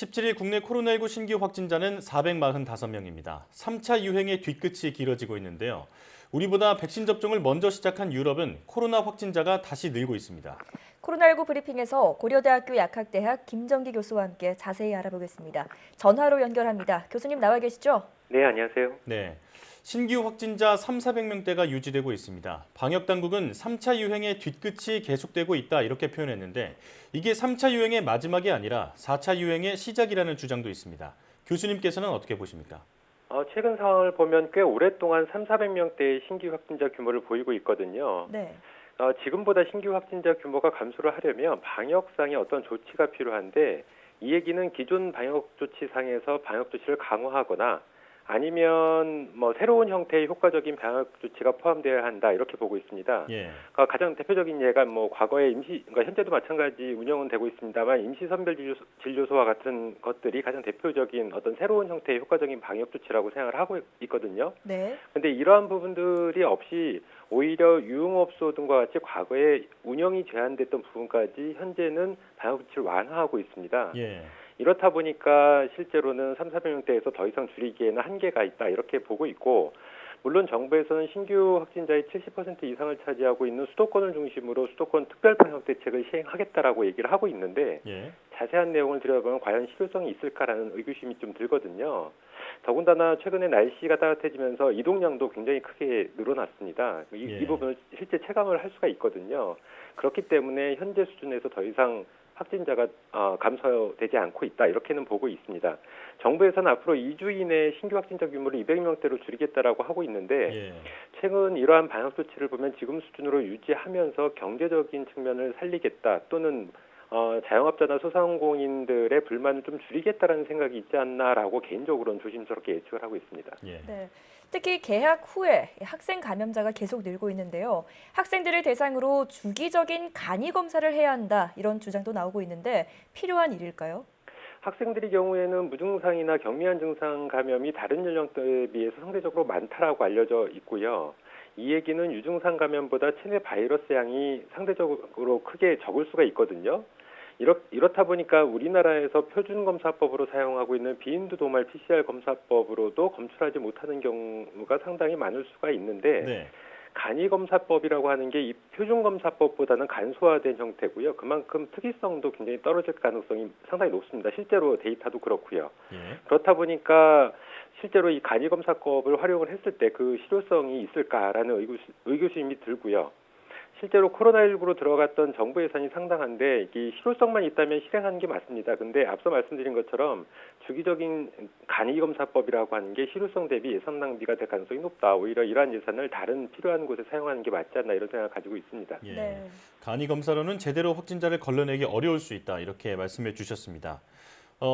17일 국내 코로나19 신규 확진자는 445명입니다. 3차 유행의 뒤끝이 길어지고 있는데요. 우리보다 백신 접종을 먼저 시작한 유럽은 코로나 확진자가 다시 늘고 있습니다. 코로나19 브리핑에서 고려대학교 약학대학 김정기 교수와 함께 자세히 알아보겠습니다. 전화로 연결합니다. 교수님 나와 계시죠? 네, 안녕하세요. 네, 신규 확진자 3,400명대가 유지되고 있습니다. 방역당국은 3차 유행의 뒤끝이 계속되고 있다 이렇게 표현했는데 이게 3차 유행의 마지막이 아니라 4차 유행의 시작이라는 주장도 있습니다. 교수님께서는 어떻게 보십니까? 최근 상황을 보면 꽤 오랫동안 3,400명대의 신규 확진자 규모를 보이고 있거든요. 네. 지금보다 신규 확진자 규모가 감소를 하려면 방역상의 어떤 조치가 필요한데 이 얘기는 기존 방역 조치상에서 방역 조치를 강화하거나 아니면 새로운 형태의 효과적인 방역 조치가 포함되어야 한다 이렇게 보고 있습니다. 예. 가장 대표적인 예가 과거에 그러니까 현재도 마찬가지 운영은 되고 있습니다만 임시선별진료소와 같은 것들이 가장 대표적인 어떤 새로운 형태의 효과적인 방역 조치라고 생각을 하고 있거든요. 네. 그런데 이러한 부분들이 없이 오히려 유흥업소 등과 같이 과거에 운영이 제한됐던 부분까지 현재는 방역 조치를 완화하고 있습니다. 예. 이렇다 보니까 실제로는 3,400명대에서 더 이상 줄이기에는 한계가 있다 이렇게 보고 있고, 물론 정부에서는 신규 확진자의 70% 이상을 차지하고 있는 수도권을 중심으로 수도권 특별방역 대책을 시행하겠다라고 얘기를 하고 있는데 예. 자세한 내용을 들여다보면 과연 실효성이 있을까라는 의구심이 좀 들거든요. 더군다나 최근에 날씨가 따뜻해지면서 이동량도 굉장히 크게 늘어났습니다. 이 부분을 실제 체감을 할 수가 있거든요. 그렇기 때문에 현재 수준에서 더 이상 확진자가 감소되지 않고 있다 이렇게는 보고 있습니다. 정부에서는 앞으로 2주 이내 신규 확진자 규모를 200명대로 줄이겠다라고 하고 있는데 최근 이러한 방역 조치를 보면 지금 수준으로 유지하면서 경제적인 측면을 살리겠다 또는 자영업자나 소상공인들의 불만을 좀 줄이겠다라는 생각이 있지 않나라고 개인적으로는 조심스럽게 예측을 하고 있습니다. 네. 특히 개학 후에 학생 감염자가 계속 늘고 있는데요. 학생들을 대상으로 주기적인 간이 검사를 해야 한다 이런 주장도 나오고 있는데 필요한 일일까요? 학생들의 경우에는 무증상이나 경미한 증상 감염이 다른 연령대에 비해서 상대적으로 많다라고 알려져 있고요. 이 얘기는 유증상 감염보다 체내 바이러스 양이 상대적으로 크게 적을 수가 있거든요. 이렇다 보니까 우리나라에서 표준검사법으로 사용하고 있는 비인두 도말 PCR 검사법으로도 검출하지 못하는 경우가 상당히 많을 수가 있는데 간이검사법이라고 하는 게 이 표준검사법보다는 간소화된 형태고요. 그만큼 특이성도 굉장히 떨어질 가능성이 상당히 높습니다. 실제로 데이터도 그렇고요. 그렇다 보니까 실제로 이 간이검사법을 활용을 했을 때 그 실효성이 있을까라는 의구심이 들고요. 실제로 코로나19로 들어갔던 정부 예산이 상당한데 이 실효성만 있다면 실행하는 게 맞습니다. 근데 앞서 말씀드린 것처럼 주기적인 간이검사법이라고 하는 게 실효성 대비 예산 낭비가 될 가능성이 높다. 오히려 이러한 예산을 다른 필요한 곳에 사용하는 게 맞지 않나 이런 생각을 가지고 있습니다. 네. 간이 검사로는 제대로 확진자를 걸러내기 어려울 수 있다 이렇게 말씀해 주셨습니다.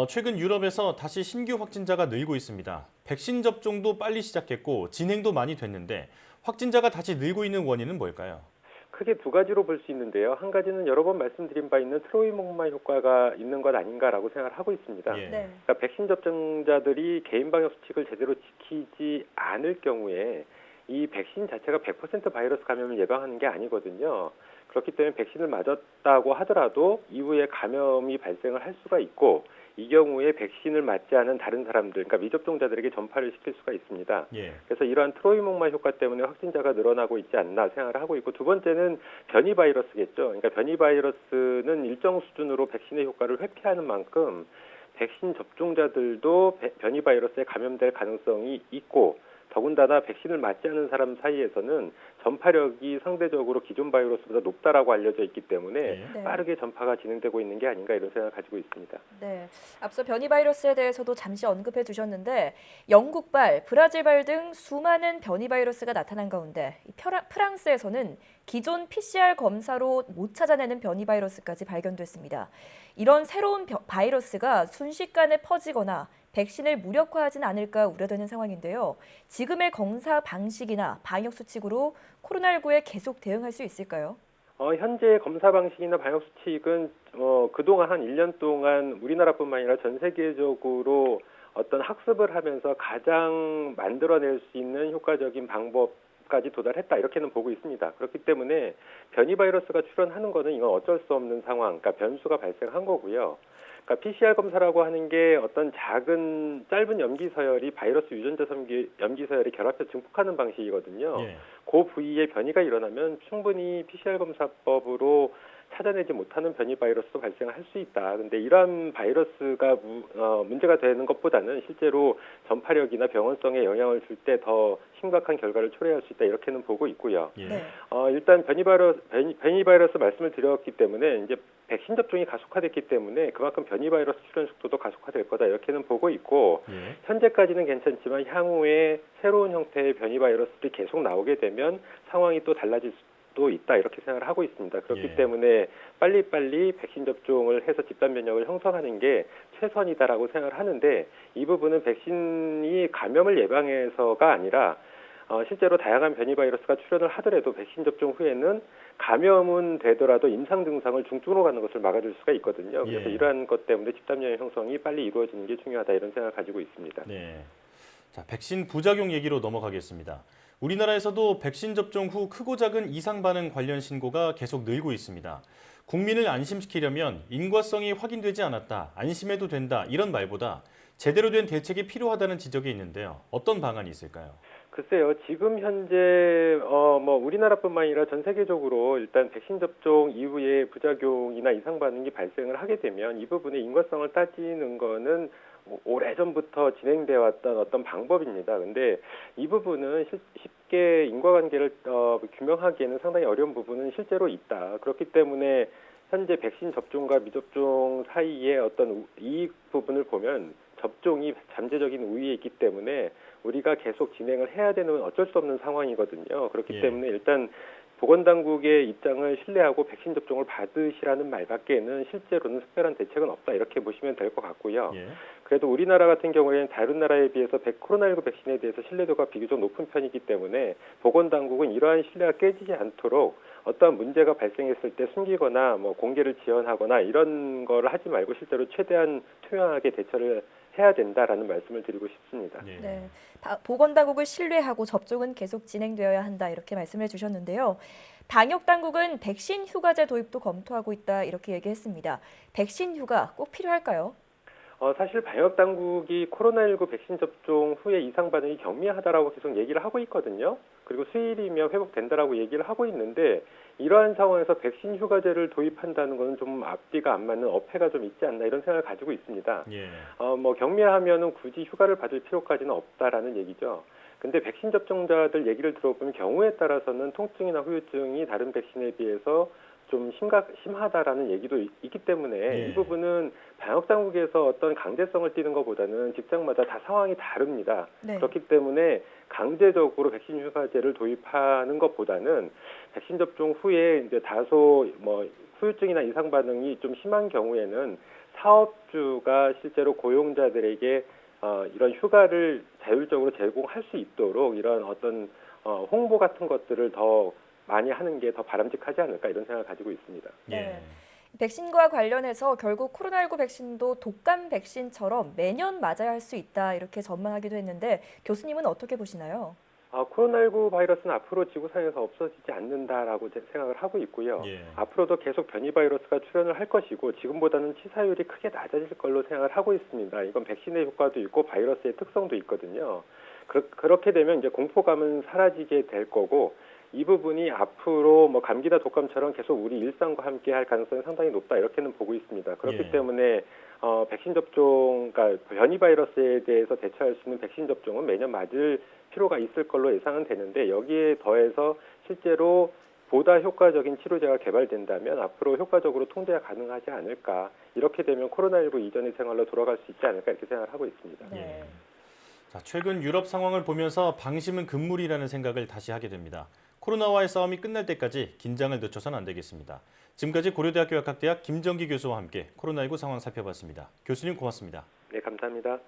최근 유럽에서 다시 신규 확진자가 늘고 있습니다. 백신 접종도 빨리 시작했고 진행도 많이 됐는데 확진자가 다시 늘고 있는 원인은 뭘까요? 크게 두 가지로 볼 수 있는데요. 한 가지는 여러 번 말씀드린 바 있는 트로이 목마 효과가 있는 것 아닌가라고 생각을 하고 있습니다. 그러니까 백신 접종자들이 개인 방역 수칙을 제대로 지키지 않을 경우에 이 백신 자체가 100% 바이러스 감염을 예방하는 게 아니거든요. 그렇기 때문에 백신을 맞았다고 하더라도 이후에 감염이 발생을 할 수가 있고 이 경우에 백신을 맞지 않은 다른 사람들, 그러니까 미접종자들에게 전파를 시킬 수가 있습니다. 그래서 이러한 트로이 목마 효과 때문에 확진자가 늘어나고 있지 않나 생각을 하고 있고, 두 번째는 변이 바이러스겠죠. 그러니까 변이 바이러스는 일정 수준으로 백신의 효과를 회피하는 만큼 백신 접종자들도 변이 바이러스에 감염될 가능성이 있고, 더군다나 백신을 맞지 않은 사람 사이에서는 전파력이 상대적으로 기존 바이러스보다 높다라고 알려져 있기 때문에 빠르게 전파가 진행되고 있는 게 아닌가 이런 생각을 가지고 있습니다. 네, 앞서 변이 바이러스에 대해서도 잠시 언급해 주셨는데 영국발, 브라질발 등 수많은 변이 바이러스가 나타난 가운데 프랑스에서는 기존 PCR 검사로 못 찾아내는 변이 바이러스까지 발견됐습니다. 이런 새로운 바이러스가 순식간에 퍼지거나 백신을 무력화하진 않을까 우려되는 상황인데요. 지금의 검사 방식이나 방역 수칙으로 코로나19에 계속 대응할 수 있을까요? 현재 검사 방식이나 방역 수칙은 그동안 한 1년 동안 우리나라뿐만 아니라 전 세계적으로 어떤 학습을 하면서 가장 만들어낼 수 있는 효과적인 방법 까지 도달했다 이렇게는 보고 있습니다. 그렇기 때문에 변이 바이러스가 출현하는 거는 이건 어쩔 수 없는 상황, 그러니까 변수가 발생한 거고요. 그러니까 PCR 검사라고 하는 게 어떤 작은 짧은 염기 서열이 바이러스 유전자 염기 서열이 결합해서 증폭하는 방식이거든요. 예. 그 부위에 변이가 일어나면 충분히 PCR 검사법으로 찾아내지 못하는 변이 바이러스도 발생할 수 있다. 근데 이러한 바이러스가 문제가 되는 것보다는 실제로 전파력이나 병원성에 영향을 줄 때 더 심각한 결과를 초래할 수 있다. 이렇게는 보고 있고요. 예. 네. 일단 변이 바이러스 말씀을 드렸기 때문에 이제 백신 접종이 가속화됐기 때문에 그만큼 변이 바이러스 출현 속도도 가속화될 거다. 이렇게는 보고 있고 예. 현재까지는 괜찮지만 향후에 새로운 형태의 변이 바이러스들이 계속 나오게 되면 상황이 또 달라질 수도 있다. 이렇게 생각을 하고 있습니다. 그렇기 예. 때문에 빨리빨리 백신 접종을 해서 집단 면역을 형성하는 게 최선이다라고 생각을 하는데 이 부분은 백신이 감염을 예방해서가 아니라 실제로 다양한 변이 바이러스가 출현을 하더라도 백신 접종 후에는 감염은 되더라도 임상 증상을 중증으로 가는 것을 막아줄 수가 있거든요. 그래서 예. 이러한 것 때문에 집단 면역 형성이 빨리 이루어지는 게 중요하다 이런 생각을 가지고 있습니다. 네. 자, 백신 부작용 얘기로 넘어가겠습니다. 우리나라에서도 백신 접종 후 크고 작은 이상 반응 관련 신고가 계속 늘고 있습니다. 국민을 안심시키려면 인과성이 확인되지 않았다, 안심해도 된다 이런 말보다 제대로 된 대책이 필요하다는 지적이 있는데요. 어떤 방안이 있을까요? 글쎄요, 지금 현재 우리나라뿐만 아니라 전 세계적으로 일단 백신 접종 이후에 부작용이나 이상 반응이 발생을 하게 되면 이 부분의 인과성을 따지는 거는 오래전부터 진행되어 왔던 어떤 방법입니다. 근데 이 부분은 쉽게 인과관계를 규명하기에는 상당히 어려운 부분은 실제로 있다. 그렇기 때문에 현재 백신 접종과 미접종 사이의 어떤 이 부분을 보면 접종이 잠재적인 우위에 있기 때문에 우리가 계속 진행을 해야 되는 어쩔 수 없는 상황이거든요. 그렇기 예. 때문에 일단 보건당국의 입장을 신뢰하고 백신 접종을 받으시라는 말밖에는 실제로는 특별한 대책은 없다. 이렇게 보시면 될 것 같고요. 예. 그래도 우리나라 같은 경우에는 다른 나라에 비해서 코로나19 백신에 대해서 신뢰도가 비교적 높은 편이기 때문에 보건당국은 이러한 신뢰가 깨지지 않도록 어떠한 문제가 발생했을 때 숨기거나 공개를 지연하거나 이런 걸 하지 말고 실제로 최대한 투명하게 대처를 해야 된다라는 말씀을 드리고 싶습니다. 예. 네. 보건당국을 신뢰하고 접종은 계속 진행되어야 한다 이렇게 말씀해 주셨는데요. 방역당국은 백신 휴가제 도입도 검토하고 있다 이렇게 얘기했습니다. 백신 휴가 꼭 필요할까요? 사실 방역당국이 코로나19 백신 접종 후에 이상 반응이 경미하다라고 계속 얘기를 하고 있거든요. 그리고 수일이면 회복된다라고 얘기를 하고 있는데 이러한 상황에서 백신 휴가제를 도입한다는 것은 좀 앞뒤가 안 맞는 어폐가 좀 있지 않나 이런 생각을 가지고 있습니다. 예. 경미하면은 굳이 휴가를 받을 필요까지는 없다라는 얘기죠. 근데 백신 접종자들 얘기를 들어보면 경우에 따라서는 통증이나 후유증이 다른 백신에 비해서 좀 심하다라는 얘기도 있기 때문에 예. 이 부분은 방역당국에서 어떤 강제성을 띠는 것보다는 직장마다 다 상황이 다릅니다. 네. 그렇기 때문에 강제적으로 백신 휴가제를 도입하는 것보다는 백신 접종 후에 이제 다소 후유증이나 이상 반응이 좀 심한 경우에는 사업주가 실제로 고용자들에게 이런 휴가를 자율적으로 제공할 수 있도록 이런 어떤 홍보 같은 것들을 더 많이 하는 게 더 바람직하지 않을까 이런 생각을 가지고 있습니다. 예. 네. 백신과 관련해서 결국 코로나19 백신도 독감 백신처럼 매년 맞아야 할 수 있다 이렇게 전망하기도 했는데 교수님은 어떻게 보시나요? 코로나19 바이러스는 앞으로 지구상에서 없어지지 않는다라고 생각을 하고 있고요. 예. 앞으로도 계속 변이 바이러스가 출현을 할 것이고 지금보다는 치사율이 크게 낮아질 걸로 생각을 하고 있습니다. 이건 백신의 효과도 있고 바이러스의 특성도 있거든요. 그렇게 되면 이제 공포감은 사라지게 될 거고 이 부분이 앞으로 감기나 독감처럼 계속 우리 일상과 함께 할 가능성이 상당히 높다 이렇게는 보고 있습니다. 그렇기 예. 때문에 백신 접종, 그러니까 변이 바이러스에 대해서 대처할 수 있는 백신 접종은 매년 맞을 필요가 있을 걸로 예상은 되는데 여기에 더해서 실제로 보다 효과적인 치료제가 개발된다면 앞으로 효과적으로 통제가 가능하지 않을까. 이렇게 되면 코로나19 이전의 생활로 돌아갈 수 있지 않을까 이렇게 생각을 하고 있습니다. 네. 자, 최근 유럽 상황을 보면서 방심은 금물이라는 생각을 다시 하게 됩니다. 코로나와의 싸움이 끝날 때까지 긴장을 늦춰서는 안 되겠습니다. 지금까지 고려대학교 약학대학 김정기 교수와 함께 코로나19 상황 살펴봤습니다. 교수님 고맙습니다. 네, 감사합니다.